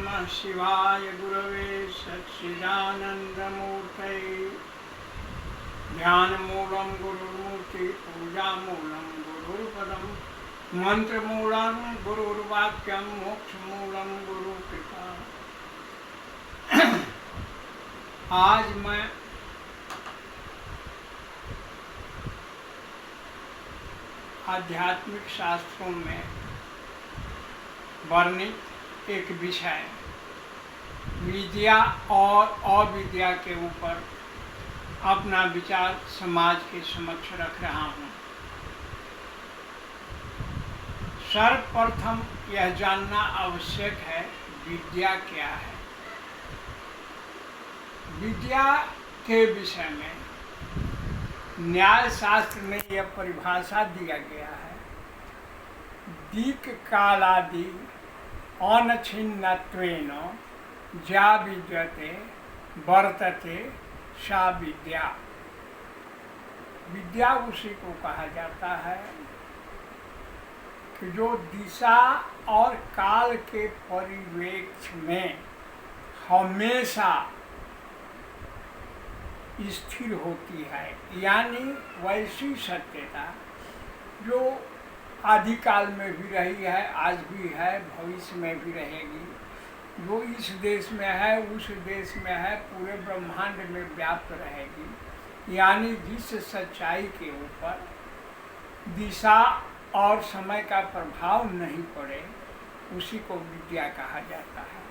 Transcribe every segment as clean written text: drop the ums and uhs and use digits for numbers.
नमः शिवाय गुरवे सच्चिदानन्दमूर्तये। ध्यानमूलं गुरुर्मूर्ति पूजामूलं गुरुर्पदं मंत्रमूलं गुरुर्वाक्यं मोक्षमूलं गुरुकृपा। आज मैं आध्यात्मिक शास्त्रों में वर्णित एक विषय विद्या और अविद्या के ऊपर अपना विचार समाज के समक्ष रख रहा हूँ। सर्वप्रथम यह जानना आवश्यक है विद्या क्या है। विद्या के विषय में न्याय शास्त्र में यह परिभाषा दिया गया है, दीक कालादि अनछिन्नत्वेन जा विद्यते वर्तते सा विद्या। विद्या उसी को कहा जाता है कि जो दिशा और काल के परिवेक्ष में हमेशा स्थिर होती है, यानी वैसी सत्यता जो आदिकाल में भी रही है, आज भी है, भविष्य में भी रहेगी, जो इस देश में है, उस देश में है, पूरे ब्रह्मांड में व्याप्त रहेगी। यानी जिस सच्चाई के ऊपर दिशा और समय का प्रभाव नहीं पड़े उसी को विद्या कहा जाता है।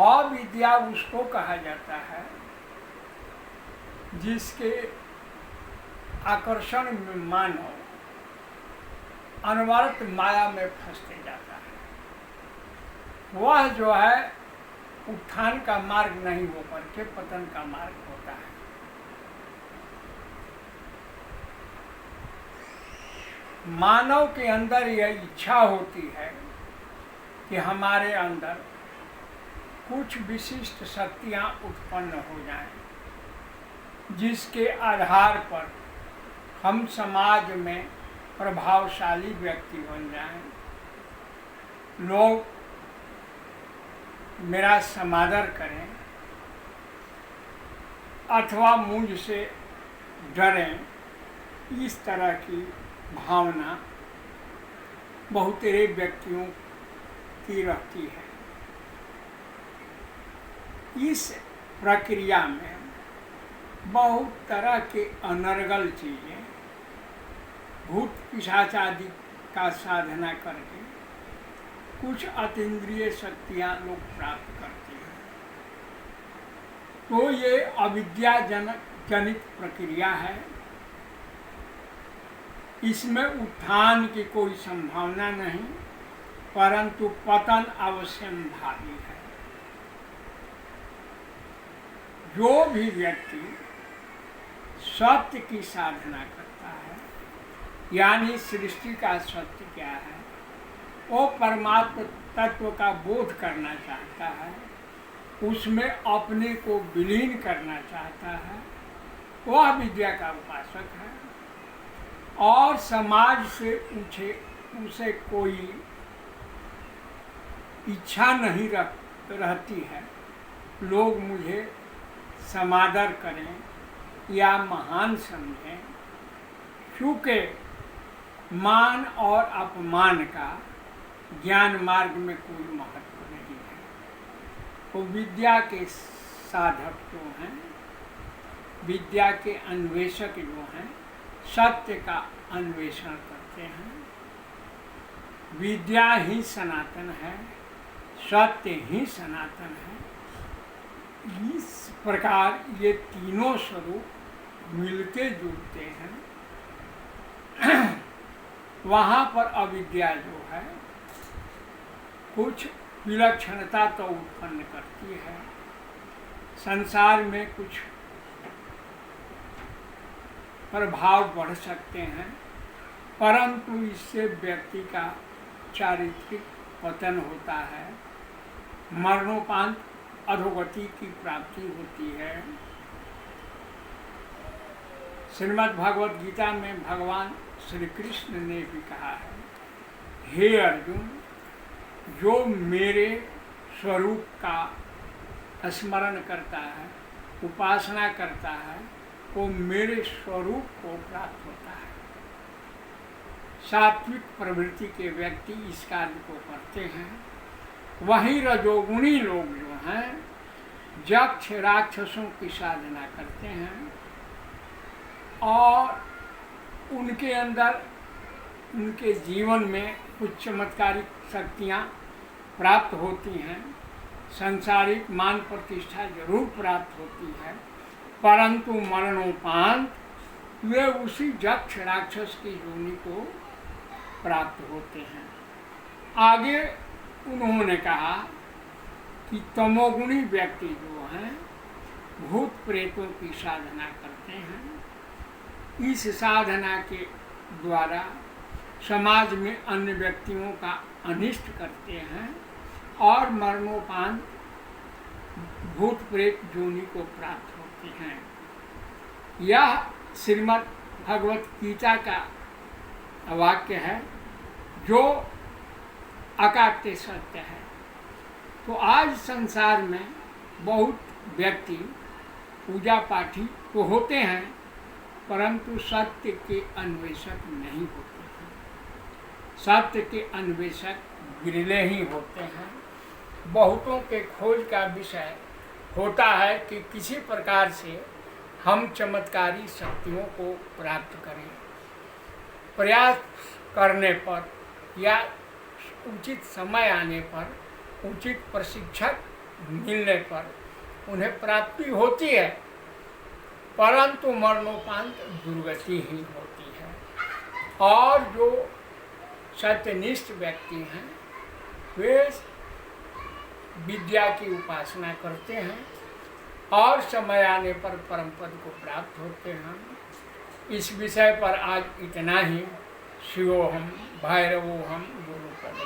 अविद्या उसको कहा जाता है जिसके आकर्षण में मानव अनवरत माया में फंसते जाता है। वह जो है उत्थान का मार्ग नहीं होकर के पतन का मार्ग होता है। मानव के अंदर यह इच्छा होती है कि हमारे अंदर कुछ विशिष्ट शक्तियाँ उत्पन्न हो जाएं, जिसके आधार पर हम समाज में प्रभावशाली व्यक्ति बन जाएं, लोग मेरा समादर करें अथवा मुझसे डरें। इस तरह की भावना बहुतेरे व्यक्तियों की रहती है। इस प्रक्रिया में बहुत तरह के अनर्गल चीज़ें भूत पिशाच आदि का साधना करके कुछ अतीन्द्रिय शक्तियाँ लोग प्राप्त करते हैं। तो ये अविद्या जनित प्रक्रिया है। इसमें उत्थान की कोई संभावना नहीं, परंतु पतन अवश्यम भावी है। जो भी व्यक्ति सत्य की साधना करता है, यानी सृष्टि का सत्य क्या है, वो परमात्मा तत्व का बोध करना चाहता है, उसमें अपने को विलीन करना चाहता है, वह विद्या का उपासक है। और समाज से उसे कोई इच्छा नहीं रहती है लोग मुझे समादर करें या महान समझें, क्योंकि मान और अपमान का ज्ञान मार्ग में कोई महत्व नहीं है। तो विद्या के साधक जो हैं, विद्या के अन्वेषक जो हैं, सत्य का अन्वेषण करते हैं। विद्या ही सनातन है, सत्य ही सनातन है। इस प्रकार ये तीनों स्वरूप मिलते जुलते हैं। वहाँ पर अविद्या जो है कुछ विलक्षणता तो उत्पन्न करती है, संसार में कुछ प्रभाव बढ़ सकते हैं, परंतु इससे व्यक्ति का चारित्रिक पतन होता है, मरणोपरांत अधोगति की प्राप्ति होती है। श्रीमद् भागवत गीता में भगवान श्री कृष्ण ने भी कहा है, हे अर्जुन, जो मेरे स्वरूप का स्मरण करता है, उपासना करता है, वो मेरे स्वरूप को प्राप्त होता है। सात्विक प्रवृत्ति के व्यक्ति इस कार्य को करते हैं। वहीं रजोगुणी लोग जो हैं यक्ष राक्षसों की साधना करते हैं और उनके अंदर, उनके जीवन में कुछ चमत्कारिक शक्तियाँ प्राप्त होती हैं, सांसारिक मान प्रतिष्ठा जरूर प्राप्त होती है, परंतु मरणोपरांत वे उसी यक्ष राक्षस की योनि को प्राप्त होते हैं। आगे उन्होंने कहा कि तमोगुणी व्यक्ति जो हैं भूत प्रेतों की साधना करते हैं। इस साधना के द्वारा समाज में अन्य व्यक्तियों का अनिष्ट करते हैं और मरणोपरांत भूत प्रेत योनि को प्राप्त होते हैं। यह श्रीमद् भगवत गीता का वाक्य है जो अकाट्य सत्य है। तो आज संसार में बहुत व्यक्ति पूजा पाठी तो होते हैं, परंतु सत्य के अन्वेषक नहीं होते हैं। सत्य के अन्वेषक विरले ही होते हैं। बहुतों के खोज का विषय होता है कि किसी प्रकार से हम चमत्कारी शक्तियों को प्राप्त करें। प्रयास करने पर या उचित समय आने पर, उचित प्रशिक्षक मिलने पर उन्हें प्राप्ति होती है, परंतु मरणोपरांत दुर्गति ही होती है। और जो सत्यनिष्ठ व्यक्ति हैं वे विद्या की उपासना करते हैं और समय आने पर परम पद को प्राप्त होते हैं। इस विषय पर आज इतना ही। शिवोहम भैरवोहम गुरु पद।